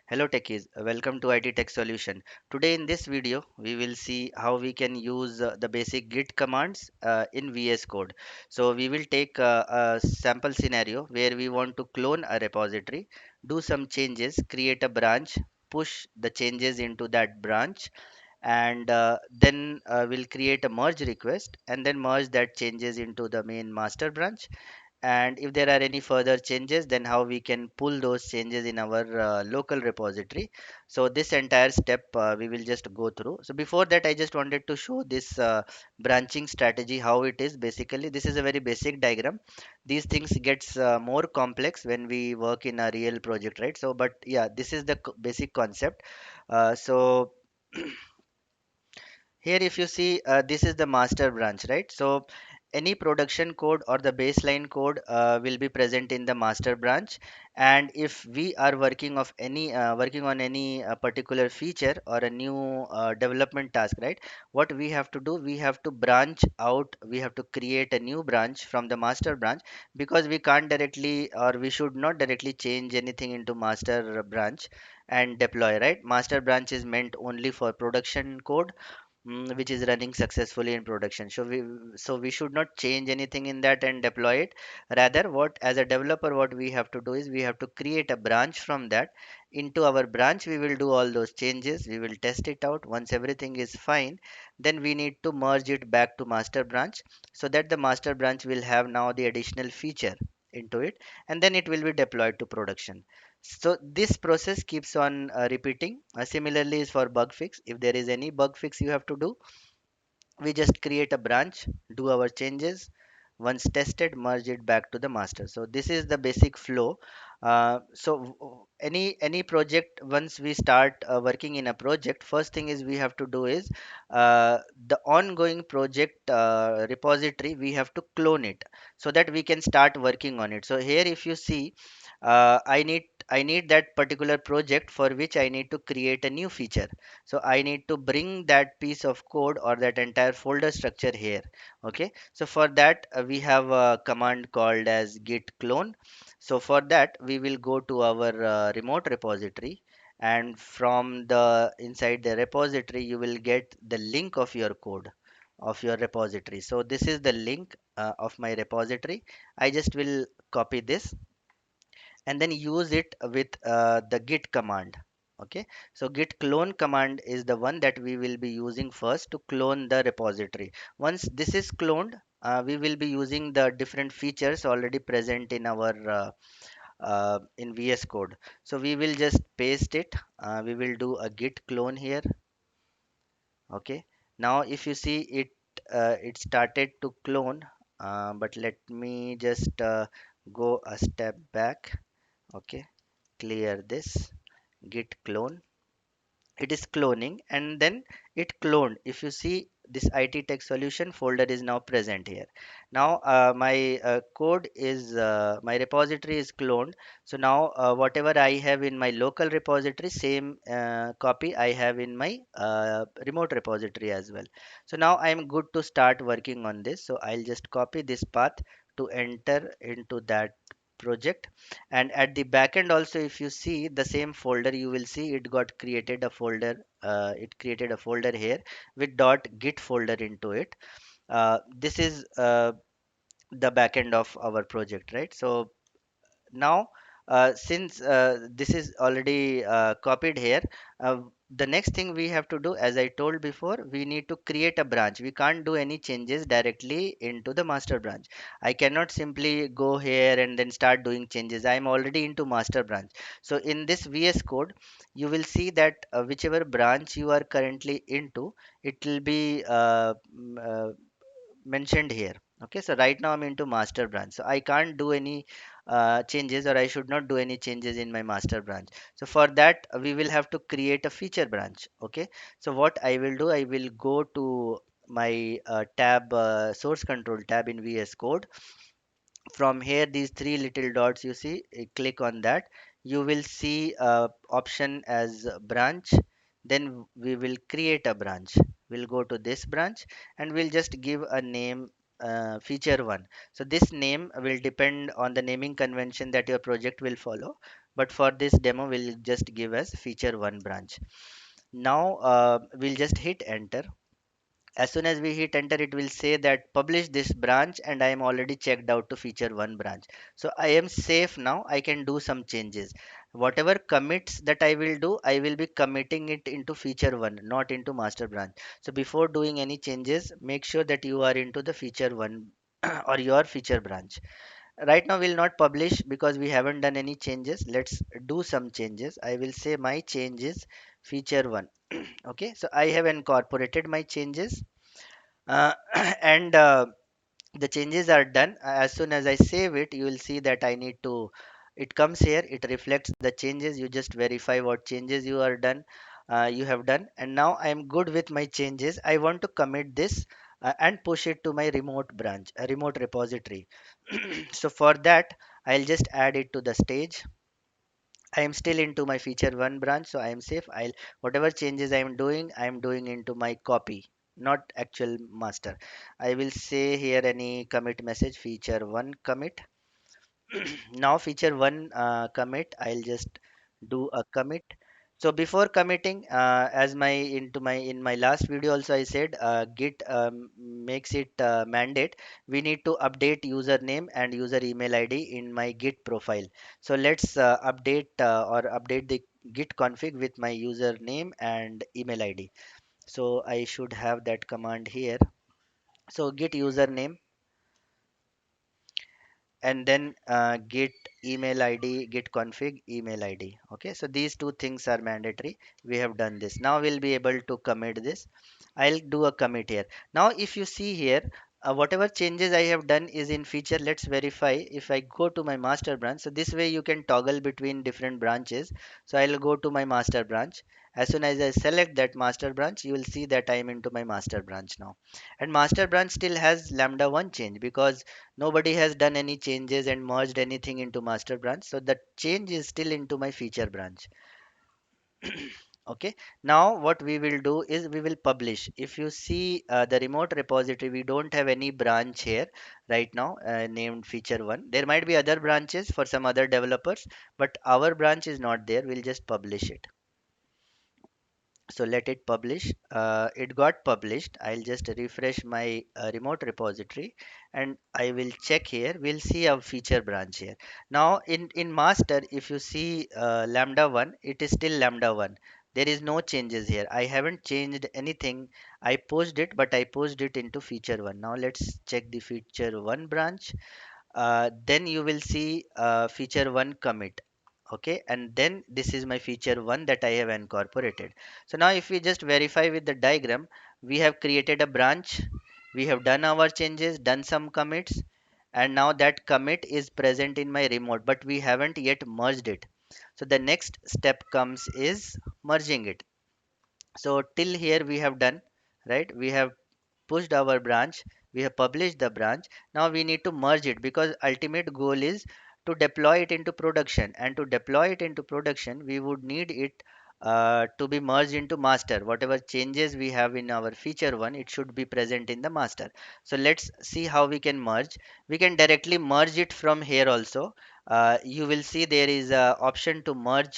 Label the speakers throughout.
Speaker 1: Hello techies, welcome to IT Tech Solution. Today in this video, we will see how we can use the basic Git commands in VS Code. So we will take a sample scenario where we want to clone a repository, do some changes, create a branch, push the changes into that branch, and then we'll create a merge request and then merge that changes into the main master branch, and if there are any further changes, then how we can pull those changes in our local repository. So this entire step we will just go through. So before that, I just wanted to show this branching strategy, how it is. Basically, this is a very basic diagram. These things gets more complex when we work in a real project, right? So but yeah, this is the basic concept. So here, if you see, this is the master branch, right? So any production code or the baseline code will be present in the master branch. And if we are working on any particular feature or a new development task, right? What we have to do, we have to branch out. We have to create a new branch from the master branch, because we can't directly, or we should not directly change anything into master branch and deploy, right? Master branch is meant only for production code, which is running successfully in production. So we should not change anything in that and deploy it. Rather, what as a developer, what we have to do is we have to create a branch from that. Into our branch, we will do all those changes. We will test it out. Once everything is fine, then we need to merge it back to master branch, so that the master branch will have now the additional feature into it, and then it will be deployed to production. So this process keeps on repeating. Similarly is for bug fix. If there is any bug fix you have to do, we just create a branch, do our changes. Once tested, merge it back to the master. So this is the basic flow. Any project, once we start working in a project, first thing is we have to do is the ongoing project repository, we have to clone it so that we can start working on it. So here, if you see, I need that particular project for which I need to create a new feature. So I need to bring that piece of code or that entire folder structure here. Okay, so for that we have a command called as git clone. So for that, we will go to our remote repository, and from the inside the repository, you will get the link of your code of your repository. So this is the link of my repository. I just will copy this and then use it with the git command. Okay, so git clone command is the one that we will be using first to clone the repository. Once this is cloned, we will be using the different features already present in our in VS Code. So we will just paste it. We will do a git clone here. Okay, now if you see it, it started to clone, but let me just go a step back. Okay, clear this. Git clone, it is cloning, and then it cloned. If you see, this IT tech solution folder is now present here. Now my code is my repository is cloned. So now whatever I have in my local repository, same copy I have in my remote repository as well. So now I am good to start working on this. So I'll just copy this path to enter into that project. And at the backend also, if you see the same folder, you will see it got created a folder. It created a folder here with dot git folder into it. This is the backend of our project, right? So now since this is already copied here, uh, the next thing we have to do, as I told before, we need to create a branch. We can't do any changes directly into the master branch. I cannot simply go here and then start doing changes. I am already into master branch. So in this VS code, you will see that whichever branch you are currently into, it will be mentioned here. Okay, so right now I'm into master branch, so I can't do any changes, or I should not do any changes in my master branch. So for that, we will have to create a feature branch. Okay, so what I will do, I will go to my tab, source control tab in VS code. From here, these three little dots you see, click on that. You will see option as branch. Then we will create a branch. We'll go to this branch and we'll just give a name, feature one. So this name will depend on the naming convention that your project will follow. but for this demo we'll just give as feature 1 branch. Now we'll just hit enter. As soon as we hit enter, it will say that publish this branch, and I am already checked out to feature 1 branch. So I am safe now. I can do some changes. Whatever commits that I will do, I will be committing it into feature 1, not into master branch. So before doing any changes, make sure that you are into the feature 1 or your feature branch. Right now we'll not publish because we haven't done any changes. Let's do some changes. I will say my changes feature 1. Okay, so I have incorporated my changes, and the changes are done. As soon as I save it, you will see that I need to, it comes here, it reflects the changes. You just verify what changes you are done, you have done. And now I am good with my changes. I want to commit this and push it to my remote branch, a remote repository. So for that, I'll just add it to the stage. I am still into my feature 1 branch, so I am safe. I'll, whatever changes I am doing into my copy, not actual master. I will say here any commit message feature 1 commit. Now feature 1 commit, I'll just do a commit. So before committing, as my into my in my last video also I said, git makes it mandate we need to update username and user email id in my git profile. So let's update the git config with my username and email id. So I should have that command here. So git username, and then git email id, git config email id. Okay, so these two things are mandatory. We have done this. Now we'll be able to commit this. I'll do a commit here. Now if you see here, whatever changes I have done is in feature. Let's verify. If I go to my master branch, so this way you can toggle between different branches. So I'll go to my master branch. As soon as I select that master branch, you will see that I am into my master branch now. And master branch still has lambda 1 change because nobody has done any changes and merged anything into master branch, so the change is still into my feature branch. Okay, now what we will do is we will publish. If you see the remote repository, we don't have any branch here right now named feature 1. There might be other branches for some other developers, but our branch is not there. We'll just publish it. So let it publish. It got published. I'll just refresh my remote repository, and I will check here. We'll see a feature branch here. Now in master, if you see lambda 1, it is still lambda 1. There is no changes here. I haven't changed anything. I posted it, but I posted it into feature 1. Now let's check the feature 1 branch. Then you will see feature 1 commit. Okay, and then this is my feature 1 that I have incorporated. So now if we just verify with the diagram, we have created a branch, we have done our changes, done some commits, and now that commit is present in my remote, but we haven't yet merged it. So the next step comes is merging it. So till here we have done, right? We have pushed our branch, we have published the branch. Now we need to merge it because ultimate goal is to deploy it into production, and to deploy it into production we would need it to be merged into master. Whatever changes we have in our feature 1, it should be present in the master. So let's see how we can merge. We can directly merge it from here also. You will see there is a option to merge,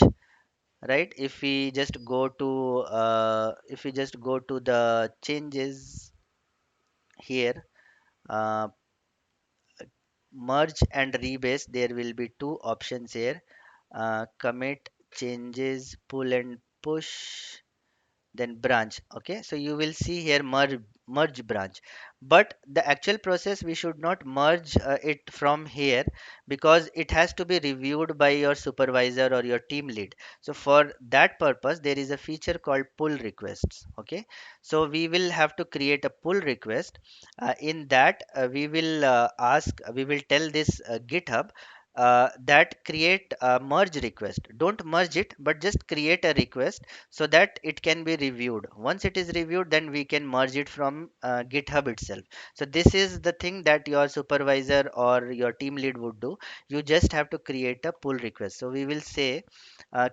Speaker 1: right? If we just go to the changes here, uh, merge and rebase, there will be two options here, commit, changes, pull and push, then branch. Okay, so you will see here merge branch, but the actual process we should not merge it from here because it has to be reviewed by your supervisor or your team lead. So for that purpose there is a feature called pull requests. Okay, so we will have to create a pull request. In that we will tell this github that create a merge request. Don't merge it, but just create a request so that it can be reviewed. Once it is reviewed, then we can merge it from GitHub itself. So this is the thing that your supervisor or your team lead would do. You just have to create a pull request. So we will say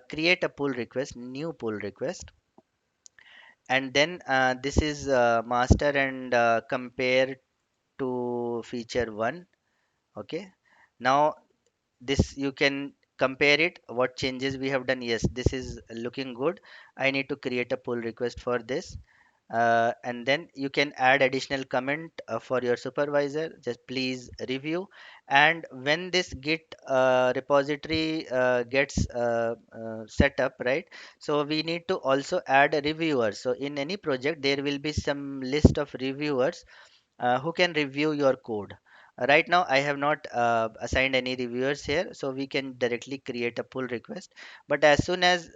Speaker 1: create a pull request, new pull request, and then this is master and compare to feature 1. Okay, now this you can compare it, what changes we have done. Yes, this is looking good. I need to create a pull request for this. And then you can add additional comment for your supervisor, just please review. And when this git repository gets set up, right, so we need to also add a reviewer. So in any project there will be some list of reviewers who can review your code. Right now, I have not assigned any reviewers here, so we can directly create a pull request. But as soon as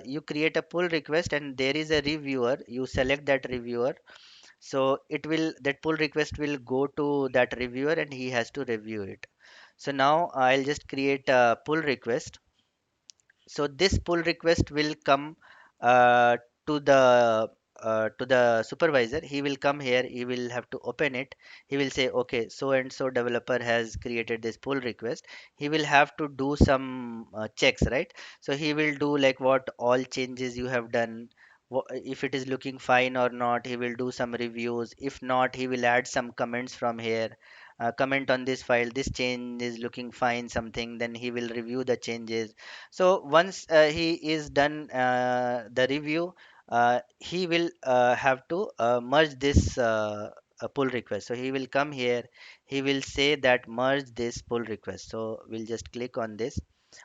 Speaker 1: you create a pull request and there is a reviewer, you select that reviewer. So that pull request will go to that reviewer and he has to review it. So now I'll just create a pull request. So this pull request will come uh, to the supervisor. He will come here, he will have to open it. He will say, okay, so and so developer has created this pull request. He will have to do some checks, right? So he will do like what all changes you have done, if it is looking fine or not. He will do some reviews. If not, he will add some comments from here. Comment on this file, this change is looking fine, something, then he will review the changes. So once he is done the review, he will have to merge this pull request. So he will come here, he will say that merge this pull request. So we'll just click on this.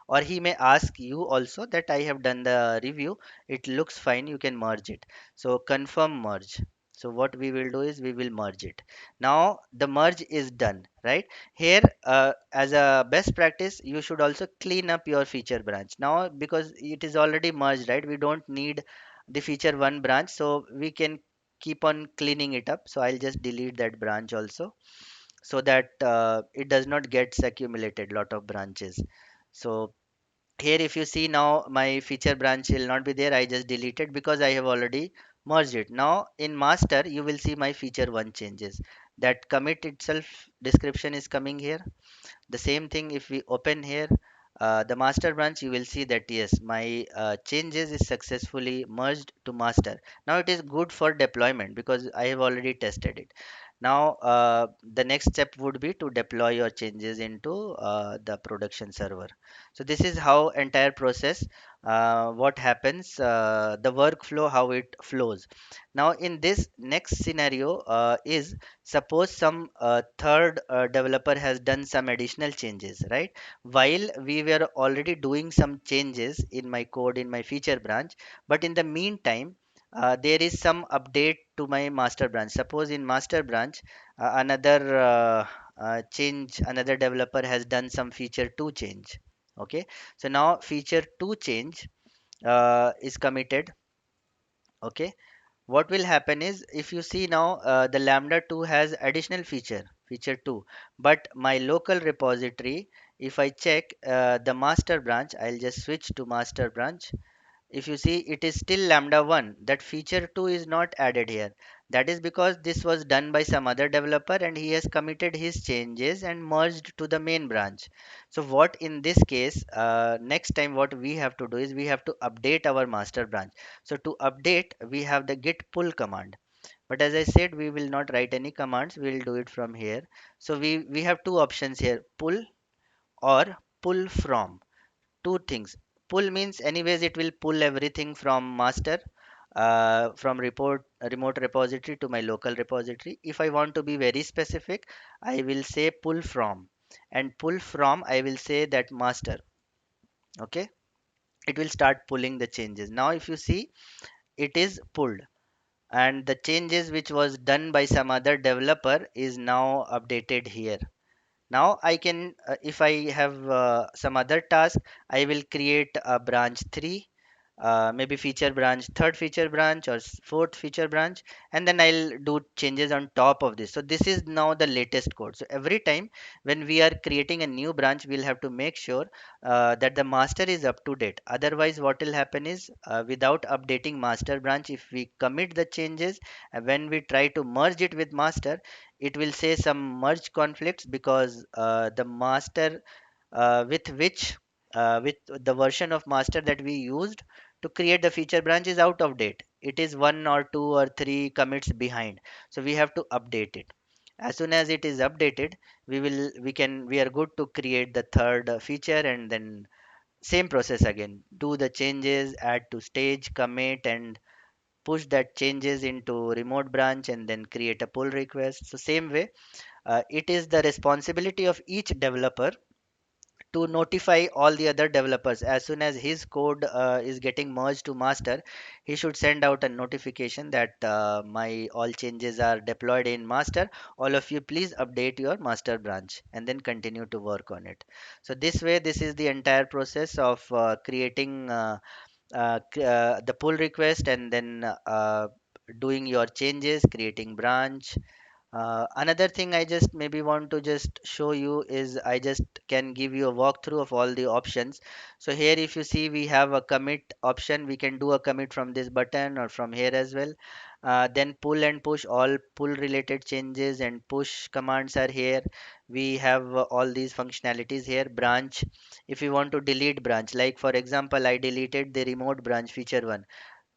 Speaker 1: Or he may ask you also that I have done the review, it looks fine, you can merge it. So confirm merge. So what we will do is we will merge it. Now the merge is done, right? Here, as a best practice, you should also clean up your feature branch now, because it is already merged, right? We don't need the feature one branch, so we can keep on cleaning it up. So I'll just delete that branch also, so that it does not get accumulated lot of branches. So here if you see, now my feature branch will not be there. I just deleted because I have already merged it. Now in master you will see my feature one changes. That commit itself description is coming here. The same thing if we open here, the master branch, you will see that yes, my changes is successfully merged to master. Now it is good for deployment because I have already tested it. Now the next step would be to deploy your changes into the production server. So this is how entire process, what happens, the workflow, how it flows. Now in this next scenario is, suppose some third developer has done some additional changes, right? While we were already doing some changes in my code in my feature branch, but in the meantime, there is some update to my master branch. Suppose in master branch, another developer has done some feature 2 change. Okay, so now feature 2 change is committed. Okay, what will happen is, if you see now, the lambda 2 has additional feature 2, but my local repository, if I check the master branch, I'll just switch to master branch. If you see, it is still lambda 1, that feature 2 is not added here. That is because this was done by some other developer and he has committed his changes and merged to the main branch. So what in this case, next time what we have to do is we have to update our master branch. So to update, we have the git pull command. But as I said, we will not write any commands, we will do it from here. So we have two options here, pull or pull from. Two things. Pull means anyways it will pull everything from master, from remote repository to my local repository. If I want to be very specific, I will say pull from, and pull from I will say that master. Okay, it will start pulling the changes. Now if you see, it is pulled, and the changes which was done by some other developer is now updated here. Now I can, if I have some other task, I will create a branch 3, maybe feature branch, third feature branch or fourth feature branch, and then I'll do changes on top of this. So this is now the latest code. So every time when we are creating a new branch, we'll have to make sure that the master is up to date. Otherwise, what will happen is, without updating master branch, if we commit the changes, when we try to merge it with master, it will say some merge conflicts, because the master with the version of master that we used to create the feature branch is out of date. It is one or two or three commits behind. So we have to update it. As soon as it is updated, we are good to create the third feature and then Same process again. Do the changes, add to stage, commit, and push that changes into remote branch, and then create a pull request. So same way, it is the responsibility of each developer to notify all the other developers. As soon as his code is getting merged to master, he should send out a notification that my all changes are deployed in master. All of you please update your master branch and then continue to work on it. So this way, this is the entire process of creating the pull request, and then doing your changes, creating branch. Another thing I just maybe want to just show you is I just can give you a walkthrough of all the options. So here, if you see, we have a commit option. We can do a commit from this button or from here as well. Then pull and push, all pull related changes and push commands are here. We have all these functionalities here. Branch, if you want to delete branch, like for example, I deleted the remote branch feature one.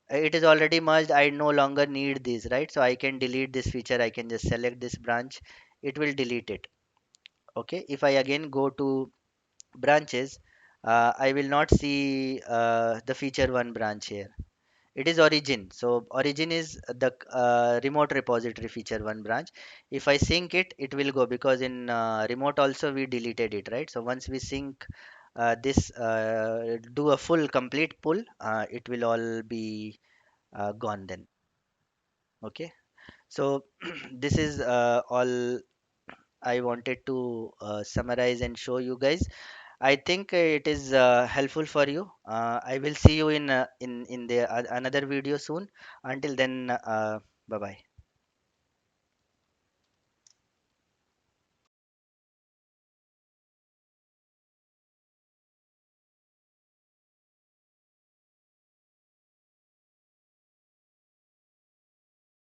Speaker 1: It is already merged, I no longer need this, right? So I can delete this feature. I can just select this branch, it will delete it. Okay, if I again go to branches, I will not see the feature one branch here. It is origin, so origin is the remote repository feature one branch. If I sync it, it will go, because in remote also we deleted it, right? So once we sync this, do a full complete pull, it will all be gone then. Okay, so this is all I wanted to summarize and show you guys. I think it is helpful for you. I will see you in the another video soon. Until then, bye bye.